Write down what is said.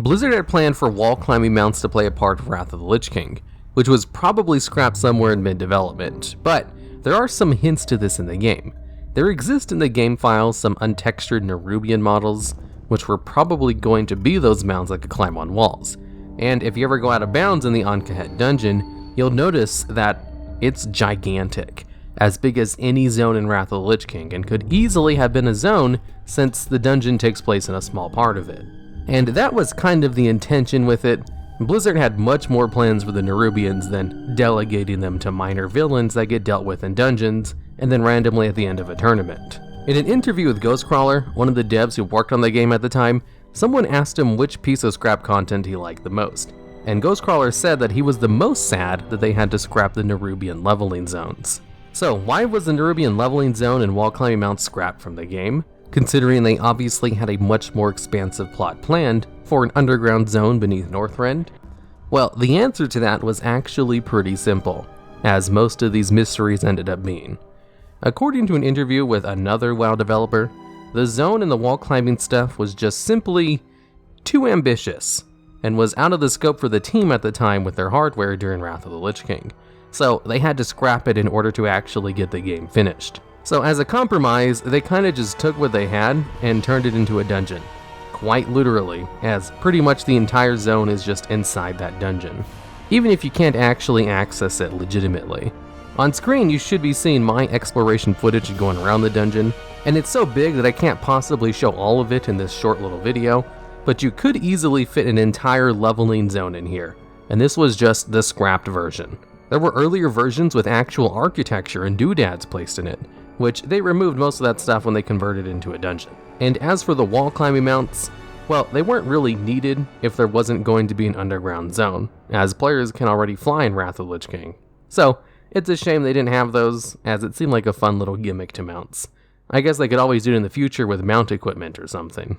Blizzard had planned for wall climbing mounts to play a part of Wrath of the Lich King, which was probably scrapped somewhere in mid-development, but there are some hints to this in the game. There exist in the game files some untextured nerubian models, which were probably going to be those mounts that could climb on walls. And if you ever go out of bounds in the Ahn'kahet dungeon, you'll notice that it's gigantic, as big as any zone in Wrath of the Lich King, and could easily have been a zone since the dungeon takes place in a small part of it. And that was kind of the intention with it. Blizzard had much more plans for the Nerubians than delegating them to minor villains that get dealt with in dungeons, and then randomly at the end of a tournament. In an interview with Ghostcrawler, one of the devs who worked on the game at the time, someone asked him which piece of scrap content he liked the most, and Ghostcrawler said that he was the most sad that they had to scrap the Nerubian leveling zones. So why was the Nerubian leveling zone and wall climbing mount scrapped from the game, considering they obviously had a much more expansive plot planned for an underground zone beneath Northrend? Well, the answer to that was actually pretty simple, as most of these mysteries ended up being. According to an interview with another WoW developer, the zone and the wall climbing stuff was just simply too ambitious, and was out of the scope for the team at the time with their hardware during Wrath of the Lich King, so they had to scrap it in order to actually get the game finished. So as a compromise, they kinda just took what they had and turned it into a dungeon. Quite literally, as pretty much the entire zone is just inside that dungeon, even if you can't actually access it legitimately. On screen, you should be seeing my exploration footage going around the dungeon, and it's so big that I can't possibly show all of it in this short little video, but you could easily fit an entire leveling zone in here, and this was just the scrapped version. There were earlier versions with actual architecture and doodads placed in it, which they removed most of that stuff when they converted it into a dungeon. And as for the wall climbing mounts, well, they weren't really needed if there wasn't going to be an underground zone, as players can already fly in Wrath of the Lich King. So, it's a shame they didn't have those, as it seemed like a fun little gimmick to mounts. I guess they could always do it in the future with mount equipment or something.